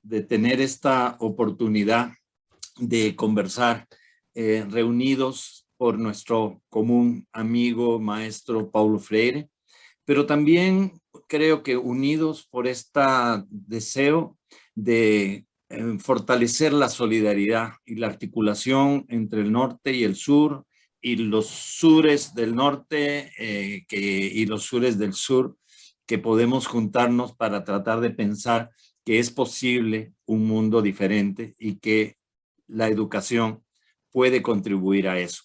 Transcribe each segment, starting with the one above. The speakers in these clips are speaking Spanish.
de tener esta oportunidad de conversar reunidos por nuestro común amigo, maestro Paulo Freire, pero también creo que unidos por este deseo de fortalecer la solidaridad y la articulación entre el norte y el sur, y los sures del norte y los sures del sur, que podemos juntarnos para tratar de pensar que es posible un mundo diferente y que la educación puede contribuir a eso.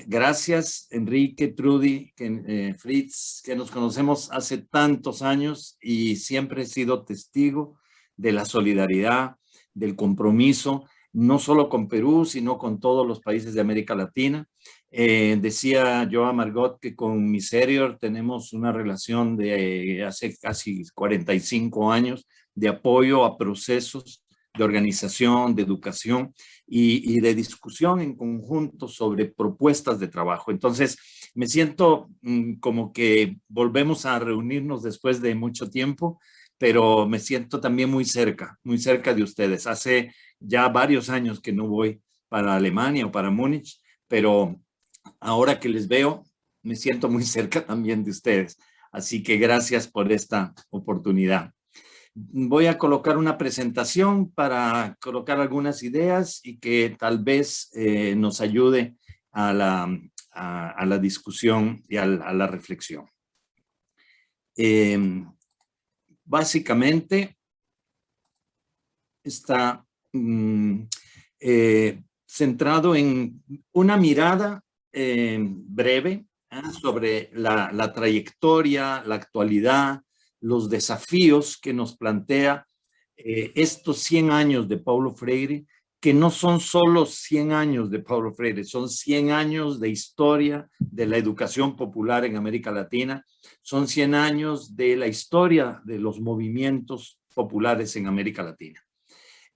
Gracias, Enrique, Trudy, Fritz, que nos conocemos hace tantos años y siempre he sido testigo de la solidaridad, del compromiso, no solo con Perú, sino con todos los países de América Latina. Decía yo a Margot que con Miserior tenemos una relación de hace casi 45 años de apoyo a procesos de organización, de educación y de discusión en conjunto sobre propuestas de trabajo. Entonces, me siento como que volvemos a reunirnos después de mucho tiempo, pero me siento también muy cerca de ustedes. Hace ya varios años que no voy para Alemania o para Múnich, pero ahora que les veo, me siento muy cerca también de ustedes. Así que gracias por esta oportunidad. Voy a colocar una presentación para colocar algunas ideas y que tal vez nos ayude a la discusión y a la reflexión. Básicamente está centrado en una mirada breve sobre la trayectoria, la actualidad, los desafíos que nos plantea estos 100 años de Paulo Freire, que no son solo 100 años de Paulo Freire, son 100 años de historia de la educación popular en América Latina, son 100 años de la historia de los movimientos populares en América Latina.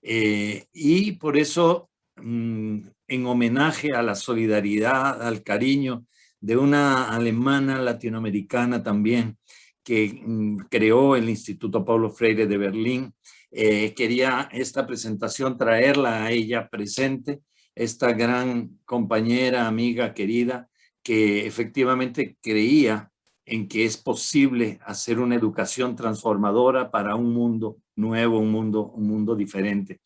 Y por eso, en homenaje a la solidaridad, al cariño de una alemana latinoamericana también, que creó el Instituto Paulo Freire de Berlín, quería esta presentación traerla a ella presente, esta gran compañera, amiga, querida, que efectivamente creía en que es posible hacer una educación transformadora para un mundo nuevo, un mundo diferente.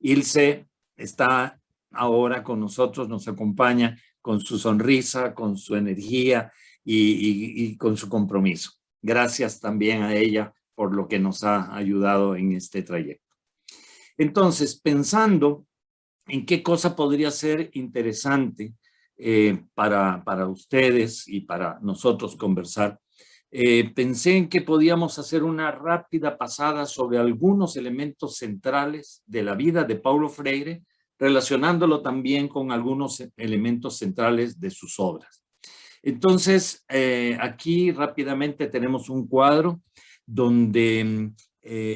Ilse está ahora con nosotros, nos acompaña con su sonrisa, con su energía y con su compromiso. Gracias también a ella por lo que nos ha ayudado en este trayecto. Entonces, pensando en qué cosa podría ser interesante para ustedes y para nosotros conversar, pensé en que podíamos hacer una rápida pasada sobre algunos elementos centrales de la vida de Paulo Freire, relacionándolo también con algunos elementos centrales de sus obras. Entonces, aquí rápidamente tenemos un cuadro donde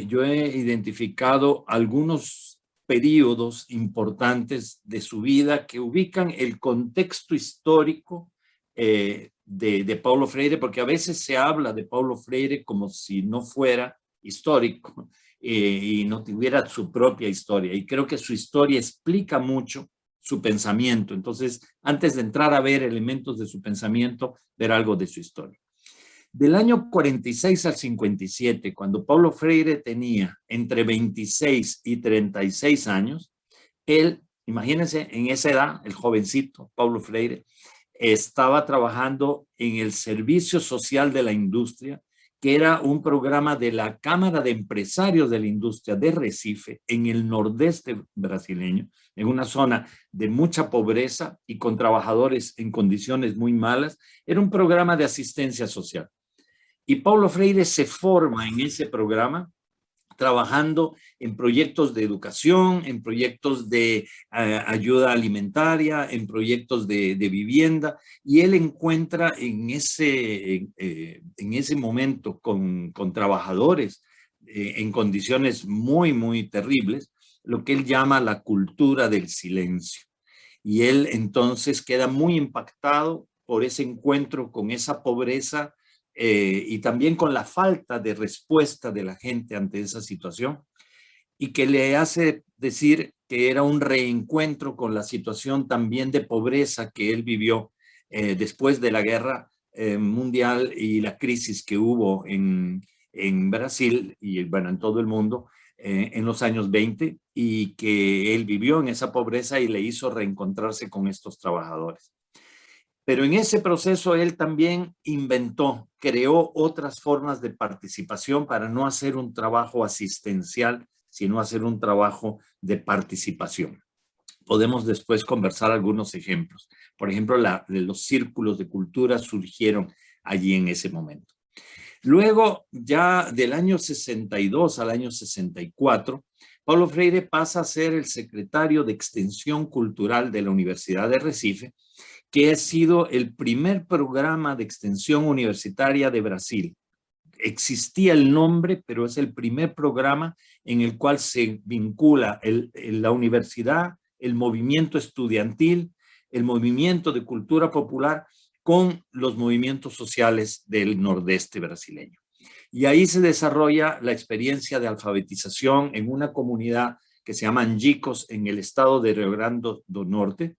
yo he identificado algunos periodos importantes de su vida que ubican el contexto histórico de Paulo Freire, porque a veces se habla de Paulo Freire como si no fuera histórico y no tuviera su propia historia. Y creo que su historia explica mucho su pensamiento. Entonces, antes de entrar a ver elementos de su pensamiento, ver algo de su historia. Del año 46 al 57, cuando Paulo Freire tenía entre 26 y 36 años, él, imagínense, en esa edad, el jovencito Paulo Freire, estaba trabajando en el Servicio Social de la Industria, que era un programa de la Cámara de Empresarios de la Industria de Recife, en el nordeste brasileño, en una zona de mucha pobreza y con trabajadores en condiciones muy malas. Era un programa de asistencia social. Y Paulo Freire se forma en ese programa trabajando en proyectos de educación, en proyectos de ayuda alimentaria, en proyectos de vivienda, y él encuentra en ese momento con trabajadores en condiciones muy, muy terribles, lo que él llama la cultura del silencio. Y él entonces queda muy impactado por ese encuentro con esa pobreza y también con la falta de respuesta de la gente ante esa situación. y que le hace decir que era un reencuentro con la situación también de pobreza que él vivió después de la guerra mundial y la crisis que hubo en Brasil y bueno, en todo el mundo en los años 20, y que él vivió en esa pobreza y le hizo reencontrarse con estos trabajadores. Pero en ese proceso él también inventó, creó otras formas de participación para no hacer un trabajo asistencial, sino hacer un trabajo de participación. Podemos después conversar algunos ejemplos. Por ejemplo, los círculos de cultura surgieron allí en ese momento. Luego, ya del año 62 al año 64, Paulo Freire pasa a ser el secretario de Extensión Cultural de la Universidad de Recife, que ha sido el primer programa de extensión universitaria de Brasil. Existía el nombre, pero es el primer programa en el cual se vincula la universidad, el movimiento estudiantil, el movimiento de cultura popular con los movimientos sociales del nordeste brasileño. Y ahí se desarrolla la experiencia de alfabetización en una comunidad que se llama Angicos en el estado de Rio Grande do Norte,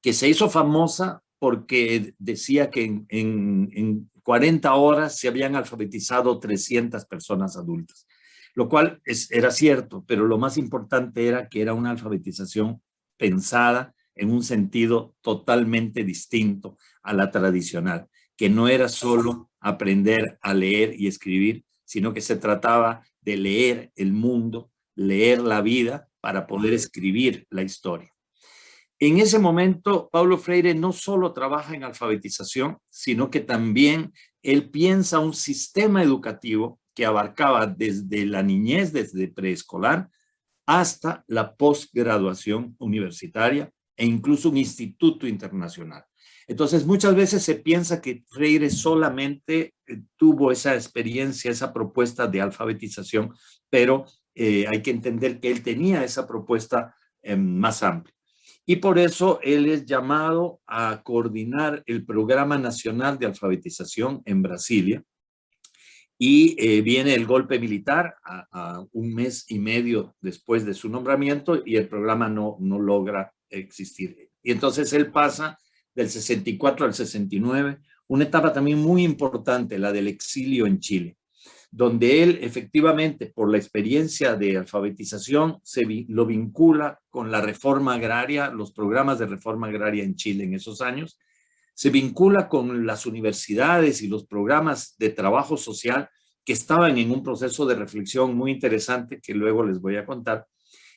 que se hizo famosa porque decía que en 40 horas se habían alfabetizado 300 personas adultas, lo cual era cierto, pero lo más importante era que era una alfabetización pensada en un sentido totalmente distinto a la tradicional, que no era solo aprender a leer y escribir, sino que se trataba de leer el mundo, leer la vida para poder escribir la historia. En ese momento, Paulo Freire no solo trabaja en alfabetización, sino que también él piensa un sistema educativo que abarcaba desde la niñez, desde preescolar, hasta la posgraduación universitaria e incluso un instituto internacional. Entonces, muchas veces se piensa que Freire solamente tuvo esa experiencia, esa propuesta de alfabetización, pero hay que entender que él tenía esa propuesta más amplia. Y por eso él es llamado a coordinar el Programa Nacional de Alfabetización en Brasilia. Y viene el golpe militar a un mes y medio después de su nombramiento y el programa no logra existir. Y entonces él pasa del 64 al 69, una etapa también muy importante, la del exilio en Chile, donde él efectivamente, por la experiencia de alfabetización, lo vincula con la reforma agraria, los programas de reforma agraria en Chile en esos años, se vincula con las universidades y los programas de trabajo social que estaban en un proceso de reflexión muy interesante que luego les voy a contar.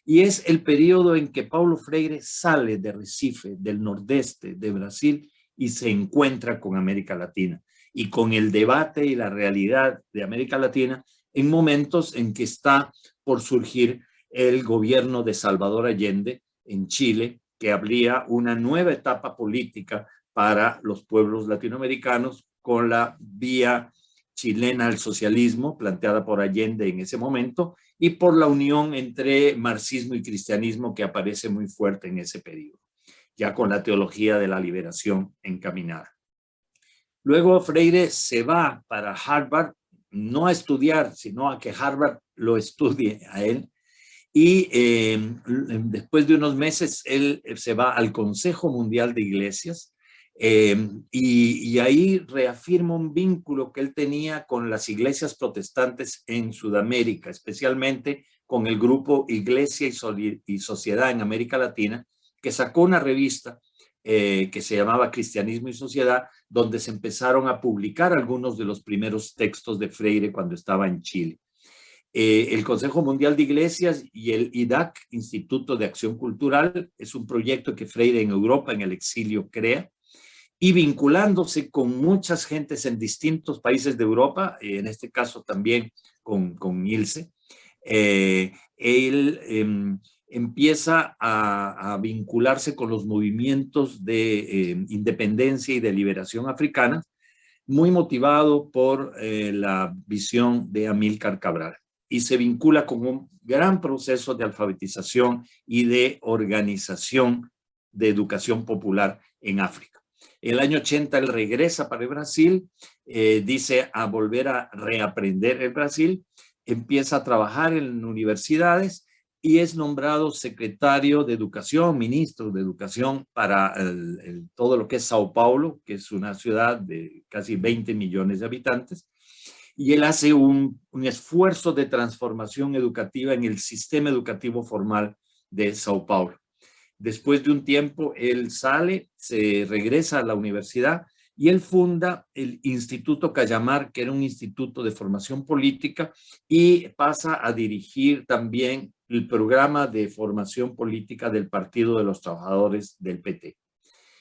Y es el periodo en que Paulo Freire sale de Recife, del nordeste de Brasil, y se encuentra con América Latina y con el debate y la realidad de América Latina en momentos en que está por surgir el gobierno de Salvador Allende en Chile, que abría una nueva etapa política para los pueblos latinoamericanos con la vía chilena al socialismo planteada por Allende en ese momento y por la unión entre marxismo y cristianismo que aparece muy fuerte en ese periodo, ya con la teología de la liberación encaminada. Luego Freire se va para Harvard, no a estudiar, sino a que Harvard lo estudie a él. Y después de unos meses, él se va al Consejo Mundial de Iglesias y ahí reafirma un vínculo que él tenía con las iglesias protestantes en Sudamérica, especialmente con el grupo Iglesia y Sociedad en América Latina, que sacó una revista que se llamaba Cristianismo y Sociedad, donde se empezaron a publicar algunos de los primeros textos de Freire cuando estaba en Chile. El Consejo Mundial de Iglesias y el IDAC, Instituto de Acción Cultural, es un proyecto que Freire en Europa, en el exilio, crea, y vinculándose con muchas gentes en distintos países de Europa, en este caso también con Ilse, él empieza a vincularse con los movimientos de independencia y de liberación africana, muy motivado por la visión de Amílcar Cabral, y se vincula con un gran proceso de alfabetización y de organización de educación popular en África. El año 80 él regresa para el Brasil, dice a volver a reaprender el Brasil, empieza a trabajar en universidades y es nombrado secretario de Educación, ministro de Educación para todo lo que es Sao Paulo, que es una ciudad de casi 20 millones de habitantes. Y él hace un esfuerzo de transformación educativa en el sistema educativo formal de Sao Paulo. Después de un tiempo, él sale, se regresa a la universidad y él funda el Instituto Cayamar, que era un instituto de formación política, y pasa a dirigir también el programa de formación política del Partido de los Trabajadores del PT.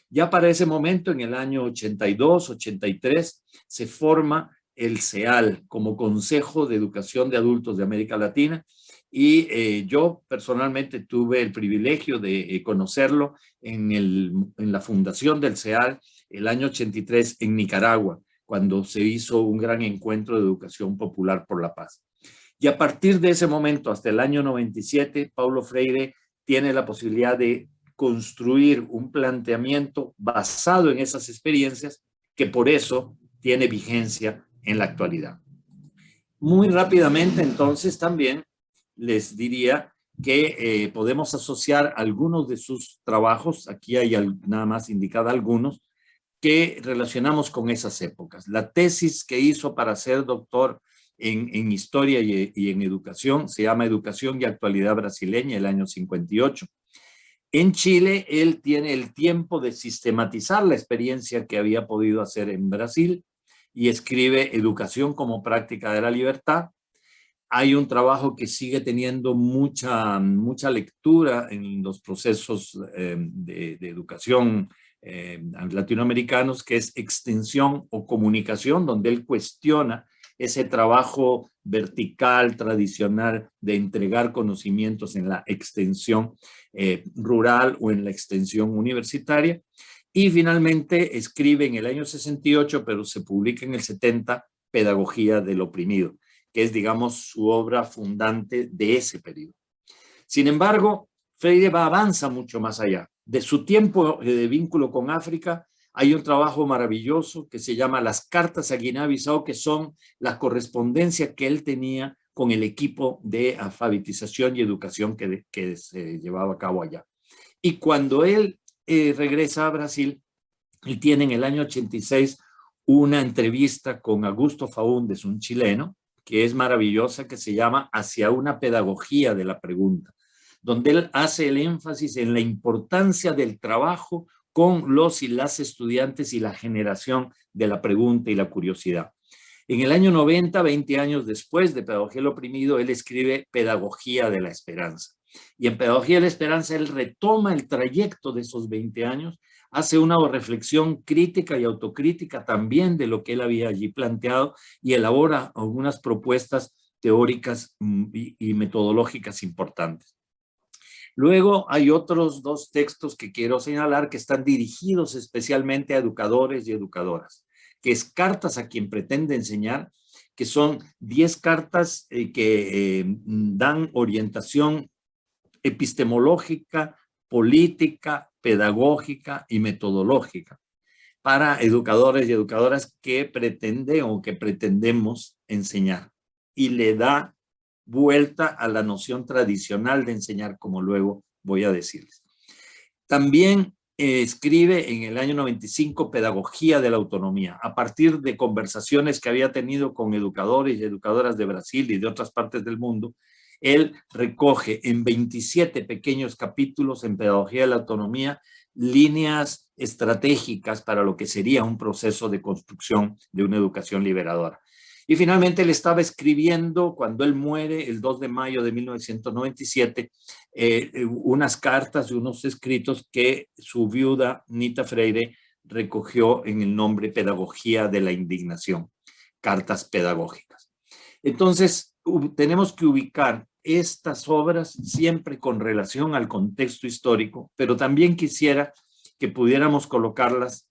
Ya para ese momento, en el año 82, 83, se forma el CEAL como Consejo de Educación de Adultos de América Latina, y yo personalmente tuve el privilegio de conocerlo en la fundación del CEAL el año 83 en Nicaragua, cuando se hizo un gran encuentro de educación popular por la paz. Y a partir de ese momento, hasta el año 97, Paulo Freire tiene la posibilidad de construir un planteamiento basado en esas experiencias que por eso tiene vigencia en la actualidad. Muy rápidamente, entonces, también les diría que podemos asociar algunos de sus trabajos, aquí hay nada más indicado algunos, que relacionamos con esas épocas. La tesis que hizo para ser doctor en historia y en educación se llama Educación y Actualidad Brasileña, el año 58. En Chile, él tiene el tiempo de sistematizar la experiencia que había podido hacer en Brasil y escribe Educación como práctica de la libertad. Hay un trabajo que sigue teniendo mucha lectura en los procesos de educación latinoamericanos, que es Extensión o Comunicación, donde él cuestiona ese trabajo vertical, tradicional, de entregar conocimientos en la extensión rural o en la extensión universitaria. Y finalmente escribe en el año 68, pero se publica en el 70, Pedagogía del Oprimido, que es, digamos, su obra fundante de ese periodo. Sin embargo, Freire avanza mucho más allá. De su tiempo de vínculo con África, hay un trabajo maravilloso que se llama Las Cartas a Guinea-Bissau, que son la correspondencia que él tenía con el equipo de alfabetización y educación que se llevaba a cabo allá. Y cuando él regresa a Brasil, él tiene en el año 86 una entrevista con Augusto Faúndez, un chileno, que es maravillosa, que se llama Hacia una pedagogía de la pregunta, donde él hace el énfasis en la importancia del trabajo con los y las estudiantes y la generación de la pregunta y la curiosidad. En el año 90, 20 años después de Pedagogía del Oprimido, él escribe Pedagogía de la Esperanza. Y en Pedagogía de la Esperanza él retoma el trayecto de esos 20 años, hace una reflexión crítica y autocrítica también de lo que él había allí planteado y elabora algunas propuestas teóricas y metodológicas importantes. Luego hay otros dos textos que quiero señalar que están dirigidos especialmente a educadores y educadoras, que es Cartas a quien pretende enseñar, que son 10 cartas que dan orientación epistemológica, política, pedagógica y metodológica para educadores y educadoras que pretenden o que pretendemos enseñar. Y le da vuelta a la noción tradicional de enseñar, como luego voy a decirles. También escribe en el año 95 Pedagogía de la Autonomía, a partir de conversaciones que había tenido con educadores y educadoras de Brasil y de otras partes del mundo. Él recoge en 27 pequeños capítulos en Pedagogía de la Autonomía líneas estratégicas para lo que sería un proceso de construcción de una educación liberadora. Y finalmente él estaba escribiendo, cuando él muere el 2 de mayo de 1997, unas cartas y unos escritos que su viuda, Nita Freire, recogió en el nombre Pedagogía de la Indignación, cartas pedagógicas. Entonces, tenemos que ubicar estas obras siempre con relación al contexto histórico, pero también quisiera que pudiéramos colocarlas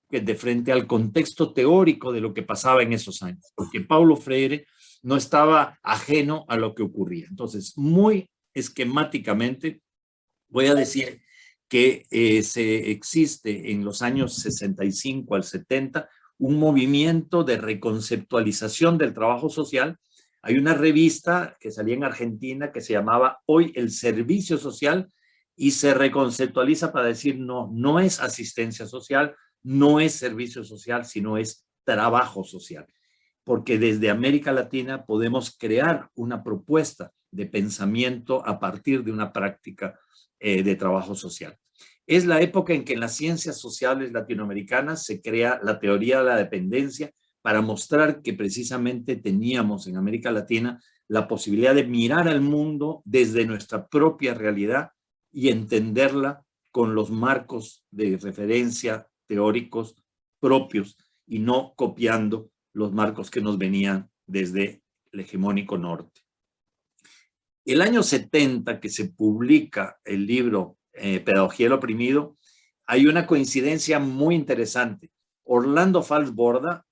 de frente al contexto teórico de lo que pasaba en esos años, porque Paulo Freire no estaba ajeno a lo que ocurría. Entonces, muy esquemáticamente, voy a decir que existe en los años 65 al 70 un movimiento de reconceptualización del trabajo social Hay una revista que salía en Argentina que se llamaba Hoy el Servicio Social y se reconceptualiza para decir no, no es asistencia social, no es servicio social, sino es trabajo social. Porque desde América Latina podemos crear una propuesta de pensamiento a partir de una práctica de trabajo social. Es la época en que en las ciencias sociales latinoamericanas se crea la teoría de la dependencia para mostrar que precisamente teníamos en América Latina la posibilidad de mirar al mundo desde nuestra propia realidad y entenderla con los marcos de referencia teóricos propios y no copiando los marcos que nos venían desde el hegemónico norte. El año 70, que se publica el libro Pedagogía del Oprimido, hay una coincidencia muy interesante. Orlando Fals Borda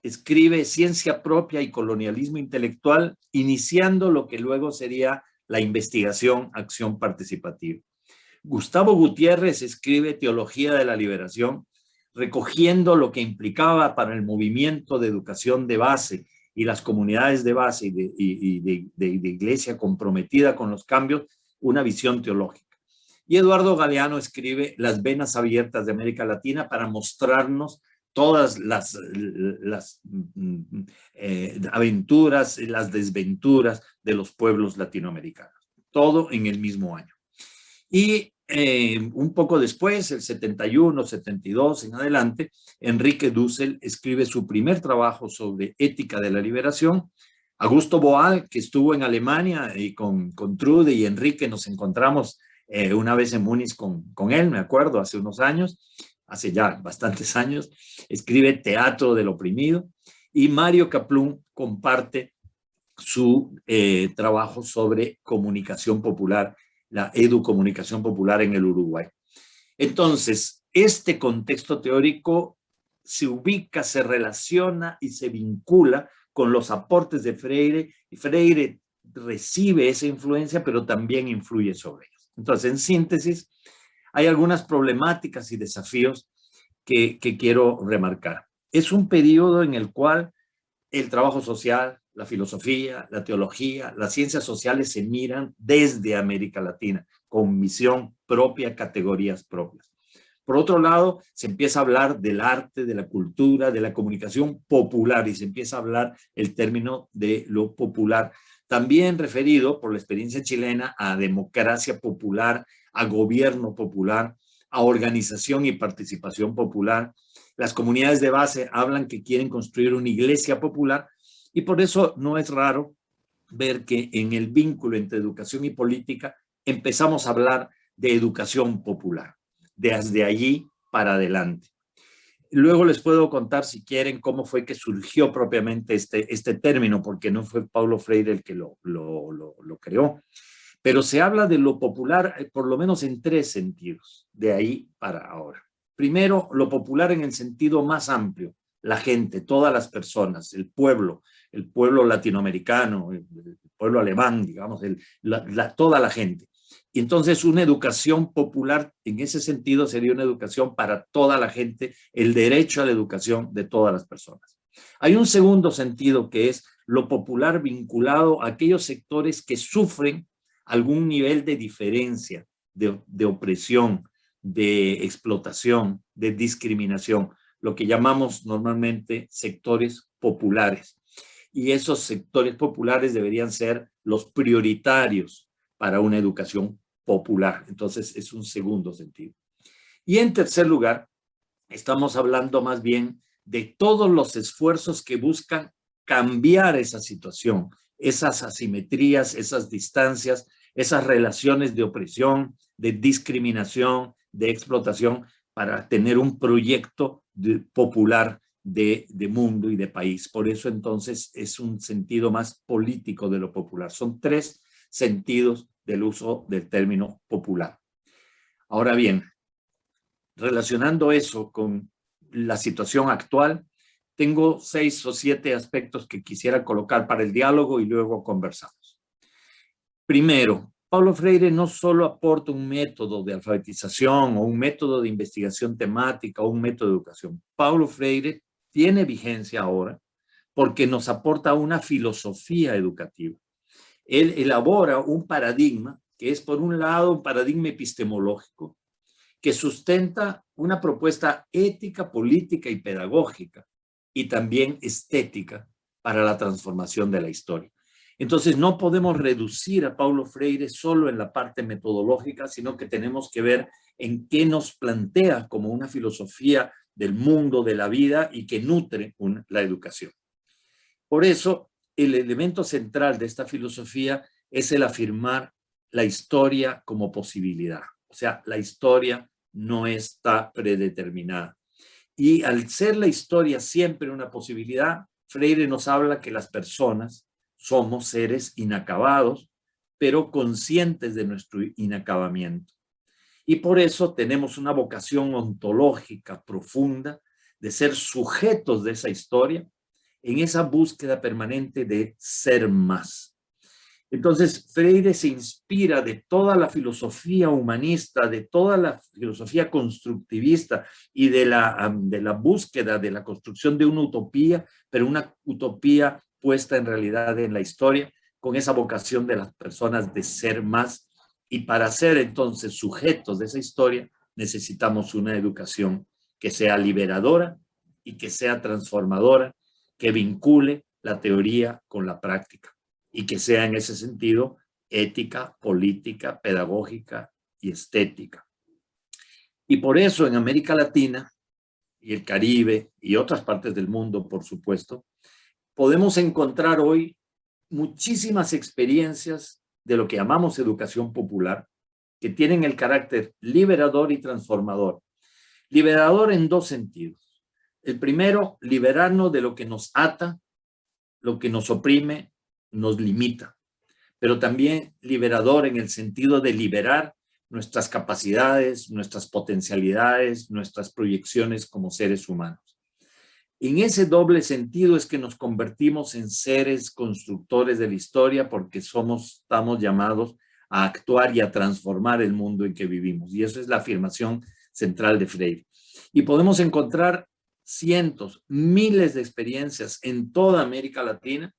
escribe Ciencia Propia y Colonialismo Intelectual, iniciando lo que luego sería la investigación, acción participativa. Gustavo Gutiérrez escribe Teología de la Liberación, recogiendo lo que implicaba para el movimiento de educación de base y las comunidades de base y de iglesia comprometida con los cambios, una visión teológica. Y Eduardo Galeano escribe Las venas abiertas de América Latina para mostrarnos todas las aventuras y las desventuras de los pueblos latinoamericanos. Todo en el mismo año. Y un poco después, el 71, 72 en adelante, Enrique Dussel escribe su primer trabajo sobre ética de la liberación. Augusto Boal, que estuvo en Alemania y con Trude y Enrique nos encontramos una vez en Múnich con él, me acuerdo, hace unos años, hace ya bastantes años, escribe Teatro del Oprimido, y Mario Kaplún comparte su trabajo sobre comunicación popular, la educomunicación popular en el Uruguay. Entonces, este contexto teórico se ubica, se relaciona y se vincula con los aportes de Freire, y Freire recibe esa influencia, pero también influye sobre ellos. Entonces, en síntesis, hay algunas problemáticas y desafíos que quiero remarcar. Es un periodo en el cual el trabajo social, la filosofía, la teología, las ciencias sociales se miran desde América Latina, con visión propia, categorías propias. Por otro lado, se empieza a hablar del arte, de la cultura, de la comunicación popular, y se empieza a hablar el término de lo popular, también referido por la experiencia chilena a democracia popular, a gobierno popular, a organización y participación popular. Las comunidades de base hablan que quieren construir una iglesia popular, y por eso no es raro ver que en el vínculo entre educación y política empezamos a hablar de educación popular, desde allí para adelante. Luego les puedo contar, si quieren, cómo fue que surgió propiamente este término, porque no fue Paulo Freire el que lo creó. Pero se habla de lo popular por lo menos en tres sentidos, de ahí para ahora. Primero, lo popular en el sentido más amplio, la gente, todas las personas, el pueblo latinoamericano, el pueblo alemán, digamos, toda la gente. Y entonces una educación popular en ese sentido sería una educación para toda la gente, el derecho a la educación de todas las personas. Hay un segundo sentido que es lo popular vinculado a aquellos sectores que sufren algún nivel de diferencia, de opresión, de explotación, de discriminación, lo que llamamos normalmente sectores populares. Y esos sectores populares deberían ser los prioritarios para una educación popular. Entonces, es un segundo sentido. Y en tercer lugar, estamos hablando más bien de todos los esfuerzos que buscan cambiar esa situación, esas asimetrías, esas distancias, esas relaciones de opresión, de discriminación, de explotación, para tener un proyecto popular de mundo y de país. Por eso entonces es un sentido más político de lo popular. Son tres sentidos del uso del término popular. Ahora bien, relacionando eso con la situación actual, tengo 6 o 7 aspectos que quisiera colocar para el diálogo y luego conversamos. Primero, Paulo Freire no solo aporta un método de alfabetización o un método de investigación temática o un método de educación. Paulo Freire tiene vigencia ahora porque nos aporta una filosofía educativa. Él elabora un paradigma que es, por un lado, un paradigma epistemológico que sustenta una propuesta ética, política y pedagógica, y también estética para la transformación de la historia. Entonces, no podemos reducir a Paulo Freire solo en la parte metodológica, sino que tenemos que ver en qué nos plantea como una filosofía del mundo, de la vida, y que nutre la educación. Por eso, el elemento central de esta filosofía es el afirmar la historia como posibilidad. O sea, la historia no está predeterminada. Y al ser la historia siempre una posibilidad, Freire nos habla que las personas somos seres inacabados, pero conscientes de nuestro inacabamiento. Y por eso tenemos una vocación ontológica profunda de ser sujetos de esa historia en esa búsqueda permanente de ser más. Entonces, Freire se inspira de toda la filosofía humanista, de toda la filosofía constructivista y de la búsqueda de la construcción de una utopía, pero una utopía puesta en realidad en la historia, con esa vocación de las personas de ser más. Y para ser entonces sujetos de esa historia, necesitamos una educación que sea liberadora y que sea transformadora, que vincule la teoría con la práctica y que sea en ese sentido ética, política, pedagógica y estética. Y por eso en América Latina y el Caribe y otras partes del mundo, por supuesto, podemos encontrar hoy muchísimas experiencias de lo que llamamos educación popular, que tienen el carácter liberador y transformador. Liberador en dos sentidos. El primero, liberarnos de lo que nos ata, lo que nos oprime, nos limita, pero también liberador en el sentido de liberar nuestras capacidades, nuestras potencialidades, nuestras proyecciones como seres humanos. En ese doble sentido es que nos convertimos en seres constructores de la historia porque estamos llamados a actuar y a transformar el mundo en que vivimos. Y eso es la afirmación central de Freire. Y podemos encontrar cientos, miles de experiencias en toda América Latina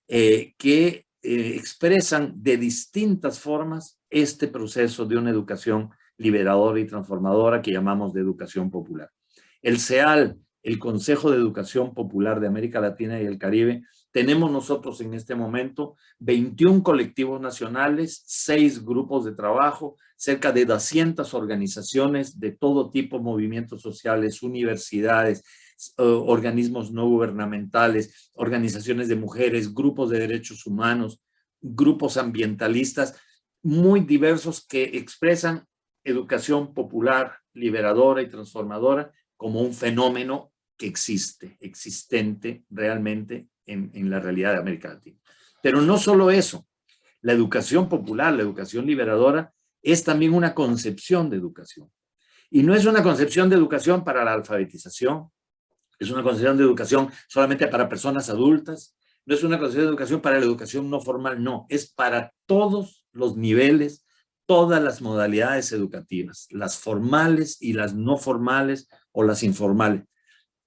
que expresan de distintas formas este proceso de una educación liberadora y transformadora que llamamos de educación popular. El CEAL, el Consejo de Educación Popular de América Latina y el Caribe, tenemos nosotros en este momento 21 colectivos nacionales, 6 grupos de trabajo, cerca de 200 organizaciones de todo tipo, movimientos sociales, universidades, organismos no gubernamentales, organizaciones de mujeres, grupos de derechos humanos, grupos ambientalistas, muy diversos que expresan educación popular, liberadora y transformadora como un fenómeno que existente realmente en la realidad de América Latina. Pero no solo eso, la educación popular, la educación liberadora, es también una concepción de educación. Y no es una concepción de educación para la alfabetización, es una concepción de educación solamente para personas adultas, no es una concepción de educación para la educación no formal, no, es para todos los niveles, todas las modalidades educativas, las formales y las no formales o las informales.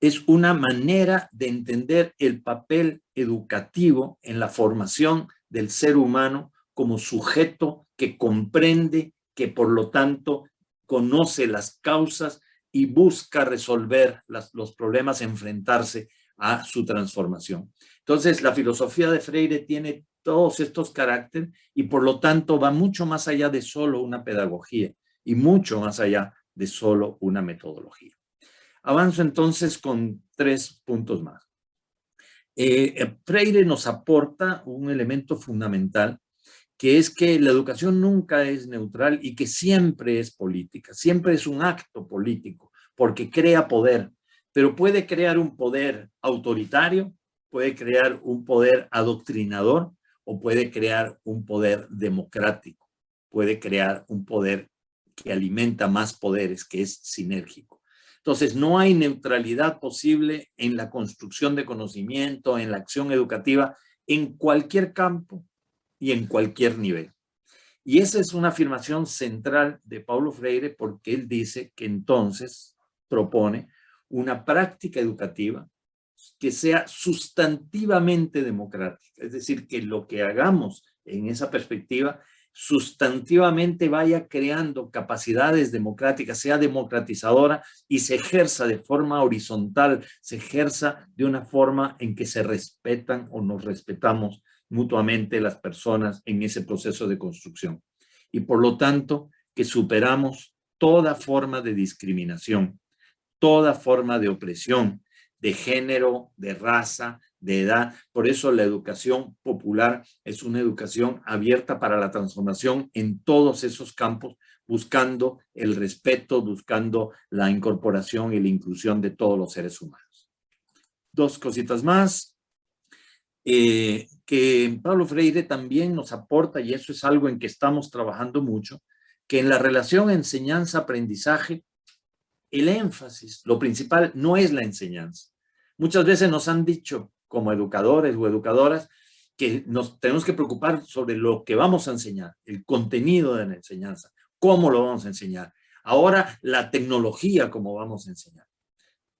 Es una manera de entender el papel educativo en la formación del ser humano como sujeto que comprende, que por lo tanto conoce las causas y busca resolver los problemas, enfrentarse a su transformación. Entonces, la filosofía de Freire tiene todos estos caracteres y por lo tanto va mucho más allá de solo una pedagogía y mucho más allá de solo una metodología. Avanzo entonces con 3 puntos más. Freire nos aporta un elemento fundamental, que es que la educación nunca es neutral y que siempre es política, siempre es un acto político, porque crea poder, pero puede crear un poder autoritario, puede crear un poder adoctrinador o puede crear un poder democrático, puede crear un poder que alimenta más poderes, que es sinérgico. Entonces, no hay neutralidad posible en la construcción de conocimiento, en la acción educativa, en cualquier campo y en cualquier nivel. Y esa es una afirmación central de Paulo Freire porque él dice que entonces propone una práctica educativa que sea sustantivamente democrática, es decir, que lo que hagamos en esa perspectiva sustantivamente vaya creando capacidades democráticas, sea democratizadora y se ejerza de forma horizontal, se ejerza de una forma en que se respetan o nos respetamos mutuamente las personas en ese proceso de construcción. Y por lo tanto, que superamos toda forma de discriminación, toda forma de opresión, de género, de raza, de edad. Por eso la educación popular es una educación abierta para la transformación en todos esos campos, buscando el respeto, buscando la incorporación y la inclusión de todos los seres humanos. Dos cositas más. Que Paulo Freire también nos aporta, y eso es algo en que estamos trabajando mucho, que en la relación enseñanza-aprendizaje, el énfasis, lo principal, no es la enseñanza. Muchas veces nos han dicho, como educadores o educadoras, que nos tenemos que preocupar sobre lo que vamos a enseñar, el contenido de la enseñanza, cómo lo vamos a enseñar. Ahora, la tecnología, cómo vamos a enseñar.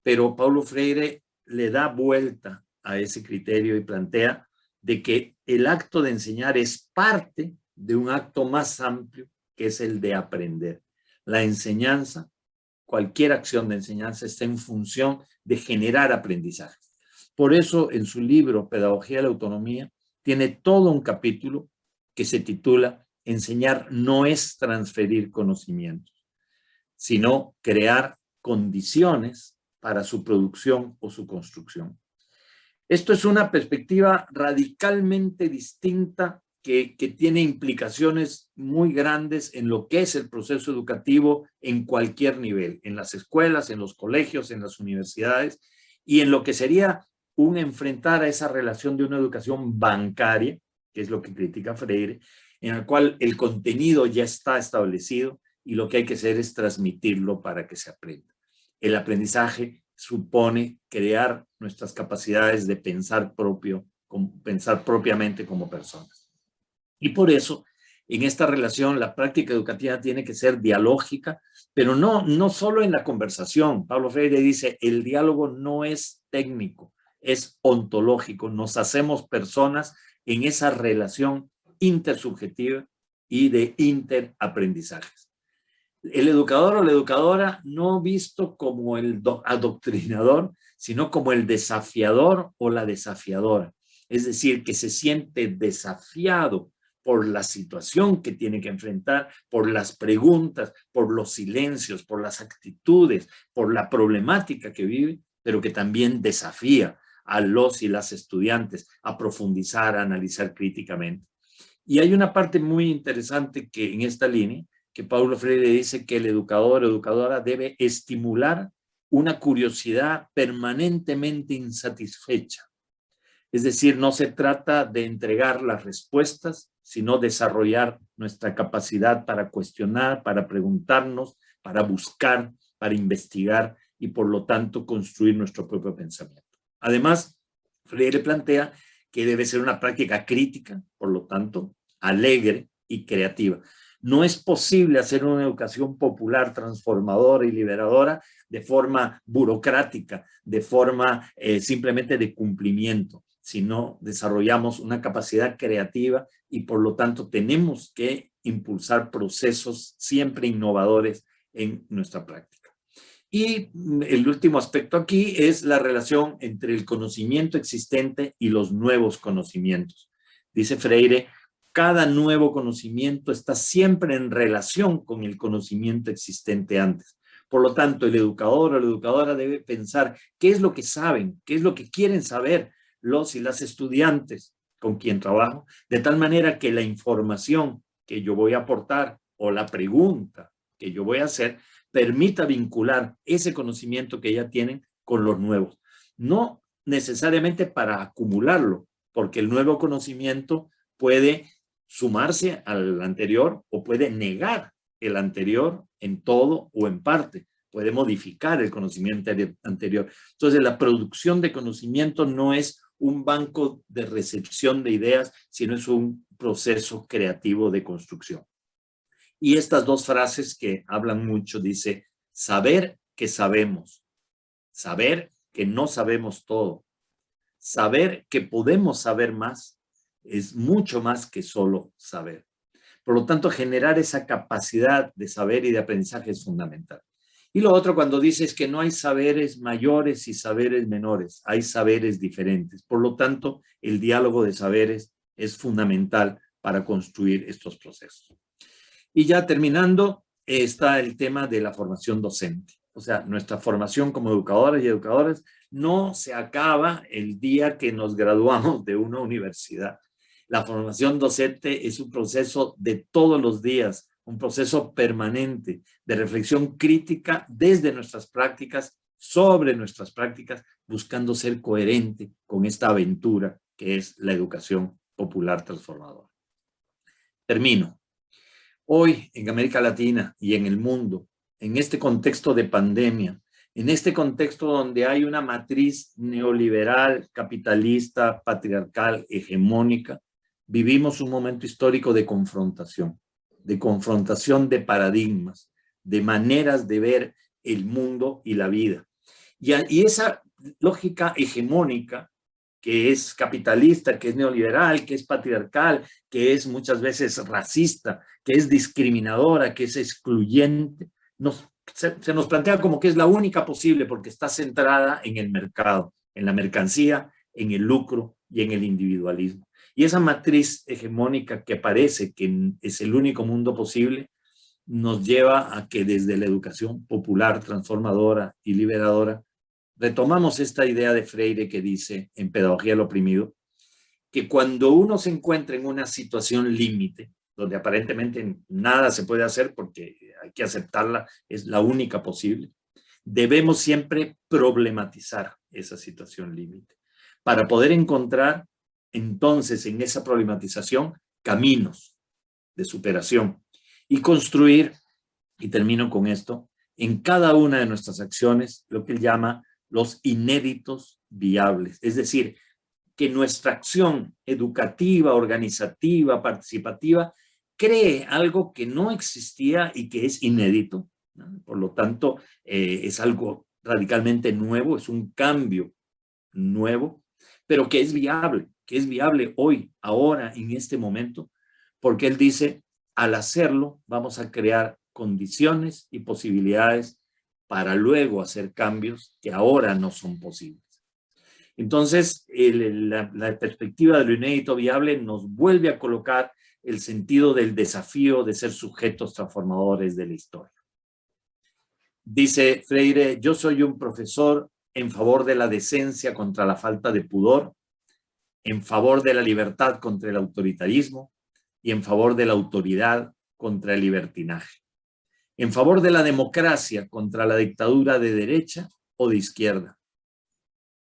Pero Paulo Freire le da vuelta a ese criterio y plantea de que el acto de enseñar es parte de un acto más amplio, que es el de aprender. La enseñanza, cualquier acción de enseñanza, está en función de generar aprendizaje. Por eso, en su libro Pedagogía de la Autonomía, tiene todo un capítulo que se titula Enseñar no es transferir conocimientos, sino crear condiciones para su producción o su construcción. Esto es una perspectiva radicalmente distinta que tiene implicaciones muy grandes en lo que es el proceso educativo en cualquier nivel, en las escuelas, en los colegios, en las universidades, y en lo que sería un enfrentar a esa relación de una educación bancaria, que es lo que critica Freire, en la cual el contenido ya está establecido y lo que hay que hacer es transmitirlo para que se aprenda. El aprendizaje supone crear nuestras capacidades de pensar propiamente como personas. Y por eso, en esta relación, la práctica educativa tiene que ser dialógica, pero no solo en la conversación. Paulo Freire dice, el diálogo no es técnico, es ontológico. Nos hacemos personas en esa relación intersubjetiva y de interaprendizajes. El educador o la educadora no visto como el adoctrinador, sino como el desafiador o la desafiadora. Es decir, que se siente desafiado por la situación que tiene que enfrentar, por las preguntas, por los silencios, por las actitudes, por la problemática que vive, pero que también desafía a los y las estudiantes a profundizar, a analizar críticamente. Y hay una parte muy interesante que en esta línea, que Paulo Freire dice que el educador o educadora debe estimular una curiosidad permanentemente insatisfecha. Es decir, no se trata de entregar las respuestas, sino desarrollar nuestra capacidad para cuestionar, para preguntarnos, para buscar, para investigar y por lo tanto construir nuestro propio pensamiento. Además, Freire plantea que debe ser una práctica crítica, por lo tanto, alegre y creativa. No es posible hacer una educación popular, transformadora y liberadora de forma burocrática, de forma simplemente de cumplimiento, sino desarrollamos una capacidad creativa y por lo tanto tenemos que impulsar procesos siempre innovadores en nuestra práctica. Y el último aspecto aquí es la relación entre el conocimiento existente y los nuevos conocimientos. Dice Freire, cada nuevo conocimiento está siempre en relación con el conocimiento existente antes. Por lo tanto, el educador o la educadora debe pensar qué es lo que saben, qué es lo que quieren saber los y las estudiantes con quien trabajo, de tal manera que la información que yo voy a aportar o la pregunta que yo voy a hacer permita vincular ese conocimiento que ya tienen con los nuevos. No necesariamente para acumularlo, porque el nuevo conocimiento puede sumarse al anterior o puede negar el anterior en todo o en parte. Puede modificar el conocimiento anterior. Entonces, la producción de conocimiento no es un banco de recepción de ideas, sino es un proceso creativo de construcción. Y estas dos frases que hablan mucho, dice, saber que sabemos, saber que no sabemos todo, saber que podemos saber más es mucho más que solo saber. Por lo tanto, generar esa capacidad de saber y de aprendizaje es fundamental. Y lo otro, cuando dices que no hay saberes mayores y saberes menores, hay saberes diferentes. Por lo tanto, el diálogo de saberes es fundamental para construir estos procesos. Y ya terminando, está el tema de la formación docente. O sea, nuestra formación como educadores y educadoras no se acaba el día que nos graduamos de una universidad. La formación docente es un proceso de todos los días, un proceso permanente de reflexión crítica desde nuestras prácticas, sobre nuestras prácticas, buscando ser coherente con esta aventura que es la educación popular transformadora. Termino. Hoy en América Latina y en el mundo, en este contexto de pandemia, en este contexto donde hay una matriz neoliberal, capitalista, patriarcal, hegemónica, vivimos un momento histórico de confrontación de paradigmas, de maneras de ver el mundo y la vida. Y esa lógica hegemónica, que es capitalista, que es neoliberal, que es patriarcal, que es muchas veces racista, que es discriminadora, que es excluyente, se nos plantea como que es la única posible porque está centrada en el mercado, en la mercancía, en el lucro y en el individualismo. Y esa matriz hegemónica que parece que es el único mundo posible, nos lleva a que desde la educación popular, transformadora y liberadora, retomamos esta idea de Freire que dice en Pedagogía del Oprimido, que cuando uno se encuentra en una situación límite, donde aparentemente nada se puede hacer porque hay que aceptarla, es la única posible, debemos siempre problematizar esa situación límite para poder encontrar entonces en esa problematización caminos de superación y construir, y termino con esto, en cada una de nuestras acciones lo que él llama los inéditos viables, es decir, que nuestra acción educativa, organizativa, participativa, cree algo que no existía y que es inédito, ¿no? Por lo tanto, es algo radicalmente nuevo, es un cambio nuevo, pero que es viable hoy, ahora, en este momento, porque él dice, al hacerlo, vamos a crear condiciones y posibilidades para luego hacer cambios que ahora no son posibles. Entonces, la perspectiva de lo inédito viable nos vuelve a colocar el sentido del desafío de ser sujetos transformadores de la historia. Dice Freire, yo soy un profesor en favor de la decencia contra la falta de pudor, en favor de la libertad contra el autoritarismo y en favor de la autoridad contra el libertinaje, en favor de la democracia contra la dictadura de derecha o de izquierda.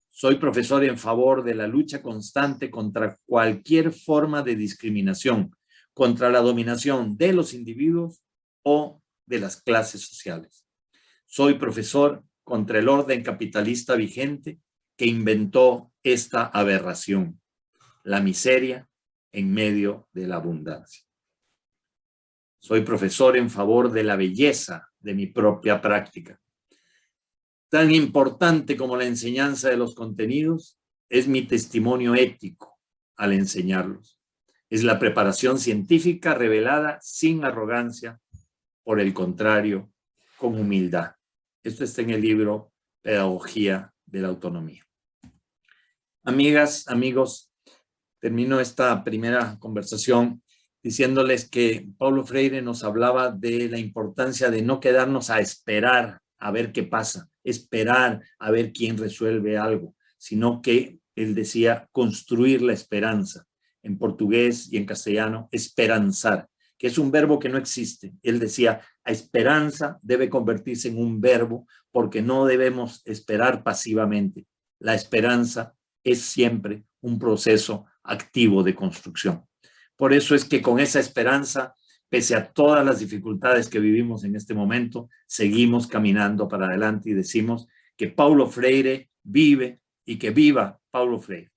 Soy profesor en favor de la lucha constante contra cualquier forma de discriminación, contra la dominación de los individuos o de las clases sociales. Soy profesor contra el orden capitalista vigente que inventó esta aberración, la miseria en medio de la abundancia. Soy profesor en favor de la belleza de mi propia práctica. Tan importante como la enseñanza de los contenidos es mi testimonio ético al enseñarlos. Es la preparación científica revelada sin arrogancia, por el contrario, con humildad. Esto está en el libro Pedagogía de la Autonomía. Amigas, amigos, termino esta primera conversación diciéndoles que Paulo Freire nos hablaba de la importancia de no quedarnos a esperar a ver qué pasa, esperar a ver quién resuelve algo, sino que él decía construir la esperanza. En portugués y en castellano, esperanzar, que es un verbo que no existe. Él decía, la esperanza debe convertirse en un verbo porque no debemos esperar pasivamente. La esperanza es siempre un proceso activo de construcción. Por eso es que con esa esperanza, pese a todas las dificultades que vivimos en este momento, seguimos caminando para adelante y decimos que Paulo Freire vive y que viva Paulo Freire.